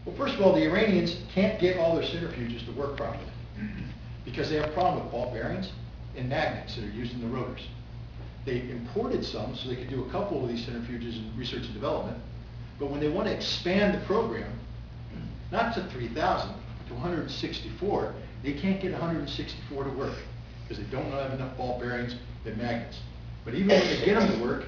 Well, first of all, the Iranians can't get all their centrifuges to work properly because they have a problem with ball bearings and magnets that are used in the rotors. They imported some so they could do a couple of these centrifuges in research and development, but when they want to expand the program, not to 3,000, to 164, they can't get 164 to work because they don't have enough ball bearings and magnets. But even when they get them to work,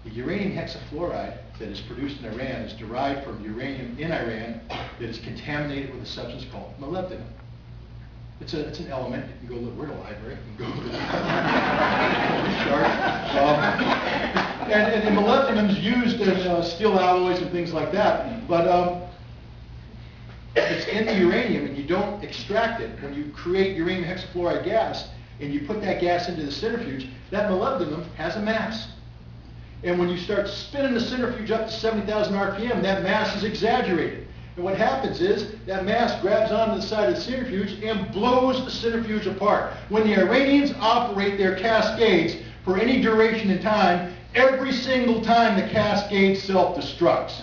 the uranium hexafluoride that is produced in Iran is derived from uranium in Iran that is contaminated with a substance called molybdenum. It's an element. You can go look. We're in a library. You can go look at it. And molybdenum is used in steel alloys and things like that. But it's in the uranium, and you don't extract it. When you create uranium hexafluoride gas, and you put that gas into the centrifuge, that molybdenum has a mass. And when you start spinning the centrifuge up to 70,000 RPM, that mass is exaggerated. And what happens is that mass grabs onto the side of the centrifuge and blows the centrifuge apart. When the Iranians operate their cascades for any duration in time, every single time the cascade self-destructs.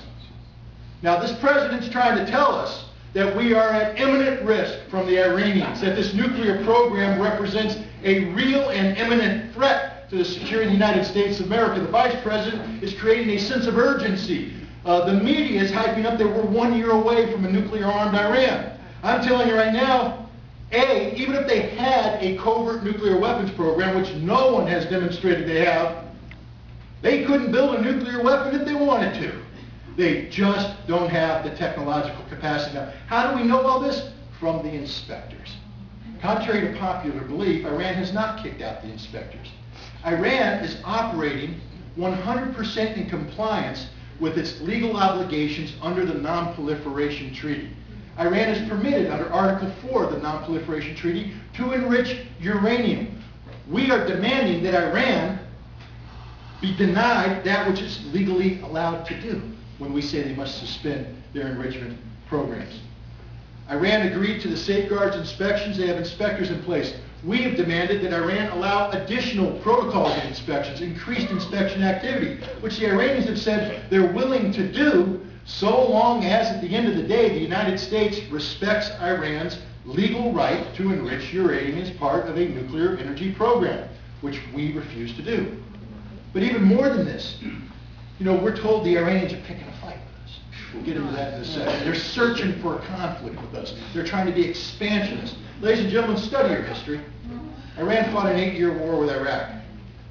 Now, this president's trying to tell us that we are at imminent risk from the Iranians, that this nuclear program represents a real and imminent threat to the security of the United States of America. The vice president is creating a sense of urgency. The media is hyping up that we're 1 year away from a nuclear-armed Iran. I'm telling you right now, A, even if they had a covert nuclear weapons program, which no one has demonstrated they have, they couldn't build a nuclear weapon if they wanted to. They just don't have the technological capacity. Now, how do we know all this? From the inspectors. Contrary to popular belief, Iran has not kicked out the inspectors. Iran is operating 100% in compliance with its legal obligations under the Non-Proliferation Treaty. Iran is permitted under Article 4 of the Non-Proliferation Treaty to enrich uranium. We are demanding that Iran be denied that which it's legally allowed to do when we say they must suspend their enrichment programs. Iran agreed to the safeguards inspections. They have inspectors in place. We have demanded that Iran allow additional protocols of inspections, increased inspection activity, which the Iranians have said they're willing to do so long as, at the end of the day, the United States respects Iran's legal right to enrich uranium as part of a nuclear energy program, which we refuse to do. But even more than this, you know, we're told the Iranians are picking a fight with us. We'll get into that in a second. They're searching for a conflict with us. They're trying to be expansionists. Ladies and gentlemen, study your history. Iran fought an 8-year war with Iraq.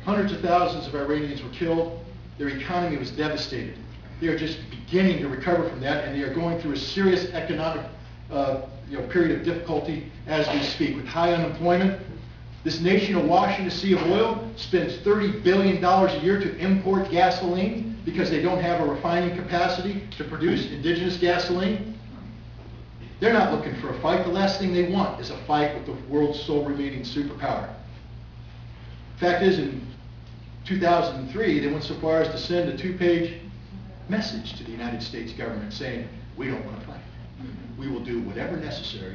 Hundreds of thousands of Iranians were killed. Their economy was devastated. They are just beginning to recover from that, and they are going through a serious economic period of difficulty as we speak, with high unemployment. This nation awash in a sea of oil spends $30 billion a year to import gasoline because they don't have a refining capacity to produce indigenous gasoline. They're not looking for a fight. The last thing they want is a fight with the world's sole remaining superpower. Fact is, in 2003, they went so far as to send a 2-page message to the United States government saying, we don't want to fight. We will do whatever necessary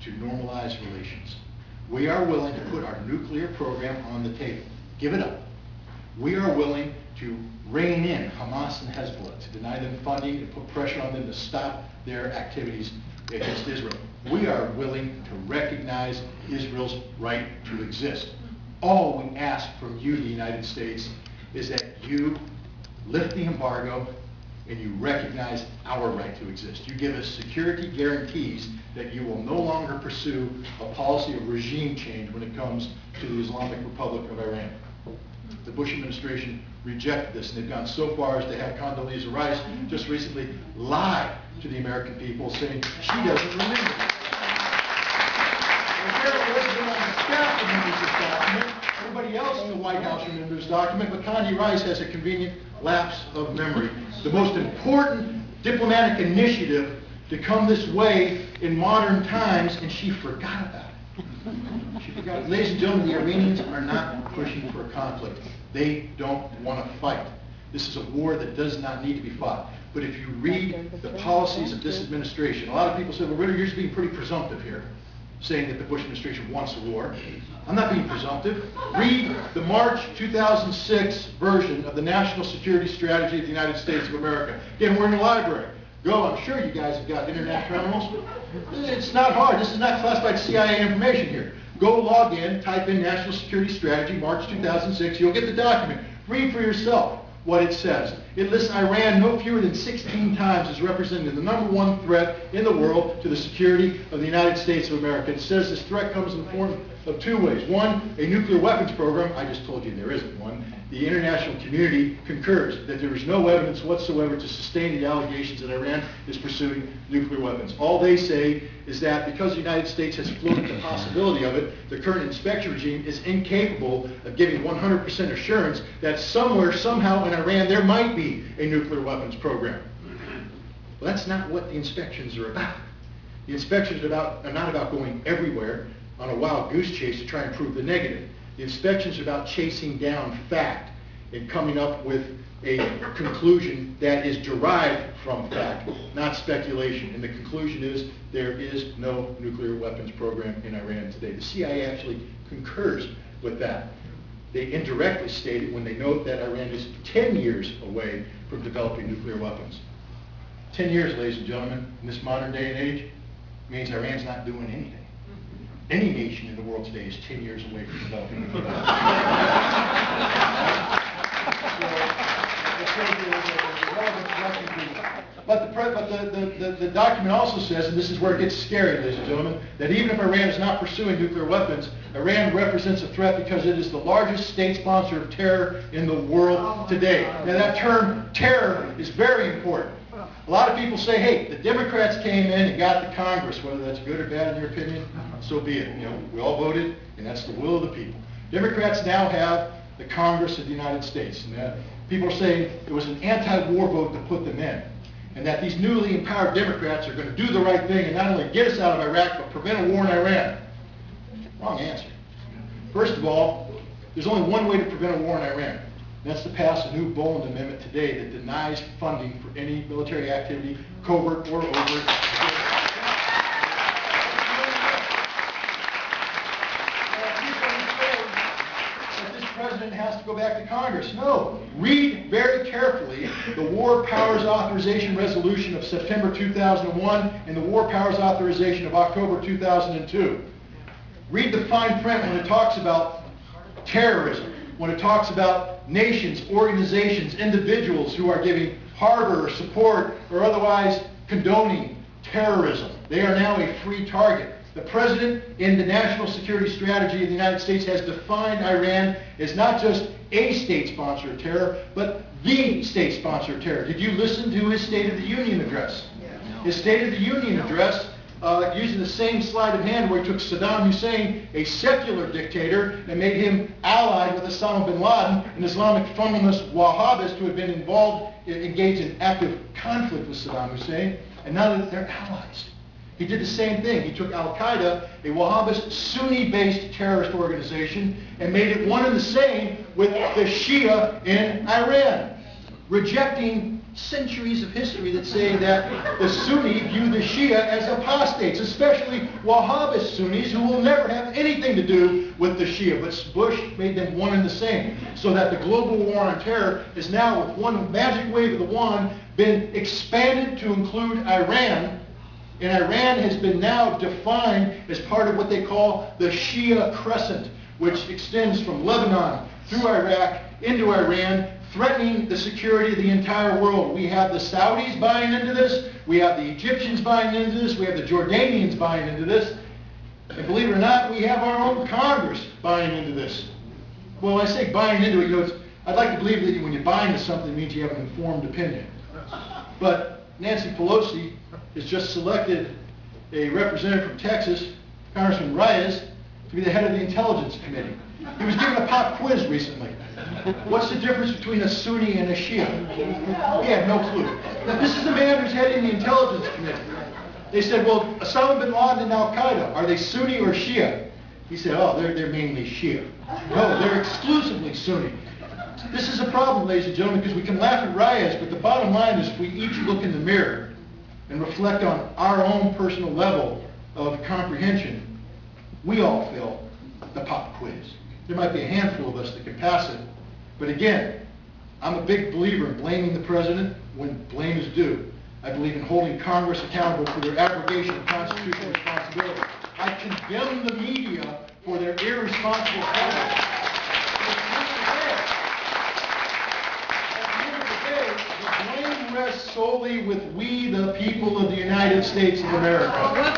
to normalize relations. We are willing to put our nuclear program on the table. Give it up. We are willing to rein in Hamas and Hezbollah, to deny them funding, and put pressure on them to stop their activities against Israel. We are willing to recognize Israel's right to exist. All we ask from you, the United States, is that you lift the embargo and you recognize our right to exist. You give us security guarantees that you will no longer pursue a policy of regime change when it comes to the Islamic Republic of Iran. The Bush administration rejected this, and they've gone so far as to have Condoleezza Rice just recently lie to the American people, saying she doesn't remember. Everybody else in the White House remembers this document, but Condi Rice has a convenient lapse of memory. The most important diplomatic initiative to come this way in modern times, and she forgot about it. She forgot. Ladies and gentlemen, the Iranians are not pushing for a conflict. They don't want to fight. This is a war that does not need to be fought. But if you read the policies of this administration, a lot of people say, well, Ritter, you're just being pretty presumptive here, saying that the Bush administration wants a war. I'm not being presumptive. Read the March 2006 version of the National Security Strategy of the United States of America. Again, we're in the library. Go, I'm sure you guys have got internet terminals. It's not hard. This is not classified CIA information here. Go log in, type in National Security Strategy, March 2006. You'll get the document. Read for yourself what it says. It lists Iran no fewer than 16 times as representing the #1 threat in the world to the security of the United States of America. It says this threat comes in the form of two ways. One, a nuclear weapons program. I just told you there isn't one. The international community concurs that there is no evidence whatsoever to sustain the allegations that Iran is pursuing nuclear weapons. All they say is that because the United States has floated the possibility of it, the current inspection regime is incapable of giving 100% assurance that somewhere, somehow in Iran, there might be a nuclear weapons program. Well, that's not what the inspections are about. The inspections are not about going everywhere on a wild goose chase to try and prove the negative. The inspections are about chasing down fact and coming up with a conclusion that is derived from fact, not speculation. And the conclusion is there is no nuclear weapons program in Iran today. The CIA actually concurs with that. They indirectly state it when they note that Iran is 10 years away from developing nuclear weapons. 10 years, ladies and gentlemen, in this modern day and age, means Iran's not doing anything. Any nation in the world today is 10 years away from developing nuclear weapons. But the document also says, and this is where it gets scary, ladies and gentlemen, that even if Iran is not pursuing nuclear weapons, Iran represents a threat because it is the largest state sponsor of terror in the world today. Now that term, terror, is very important. A lot of people say, hey, the Democrats came in and got the Congress, whether that's good or bad in your opinion, so be it. You know, we all voted, and that's the will of the people. Democrats now have the Congress of the United States. And people are saying it was an anti-war vote to put them in, and that these newly empowered Democrats are going to do the right thing and not only get us out of Iraq, but prevent a war in Iran. Wrong answer. First of all, there's only one way to prevent a war in Iran. And that's to pass a new Boland Amendment today that denies funding for any military activity, covert or overt. President has to go back to Congress. No. Read very carefully the War Powers Authorization Resolution of September 2001 and the War Powers Authorization of October 2002. Read the fine print when it talks about terrorism, when it talks about nations, organizations, individuals who are giving harbor or support or otherwise condoning terrorism. They are now a free target. The President, in the National Security Strategy of the United States, has defined Iran as not just a state sponsor of terror, but the state sponsor of terror. Did you listen to his State of the Union address? His State of the Union address, using the same sleight of hand where he took Saddam Hussein, a secular dictator, and made him allied with Osama bin Laden, an Islamic fundamentalist Wahhabist who had been engaged in active conflict with Saddam Hussein, and now that they're allies. He did the same thing. He took Al-Qaeda, a Wahhabist Sunni-based terrorist organization, and made it one and the same with the Shia in Iran, rejecting centuries of history that say that the Sunni view the Shia as apostates, especially Wahhabist Sunnis who will never have anything to do with the Shia. But Bush made them one and the same, so that the global war on terror is now, with one magic wave of the wand, been expanded to include Iran. And Iran has been now defined as part of what they call the Shia Crescent, which extends from Lebanon through Iraq into Iran, threatening the security of the entire world. We have the Saudis buying into this, we have the Egyptians buying into this, we have the Jordanians buying into this, and believe it or not, we have our own Congress buying into this. Well, when I say buying into it, you know, I'd like to believe that when you buy into something, it means you have an informed opinion. But Nancy Pelosi has just selected a representative from Texas, Congressman Reyes, to be the head of the Intelligence Committee. He was given a pop quiz recently. What's the difference between a Sunni and a Shia? He had no clue. Now, this is the man who's heading the Intelligence Committee. They said, well, Osama bin Laden and Al-Qaeda, are they Sunni or Shia? He said, oh, they're mainly Shia. No, they're exclusively Sunni. This is a problem, ladies and gentlemen, because we can laugh at Reyes, but the bottom line is if we each look in the mirror and reflect on our own personal level of comprehension, we all fail the pop quiz. There might be a handful of us that can pass it, but again, I'm a big believer in blaming the president when blame is due. I believe in holding Congress accountable for their abrogation of constitutional responsibility. I condemn the media for their irresponsible coverage. At the end of the day, the blame rests solely with we, the people of the United States of America.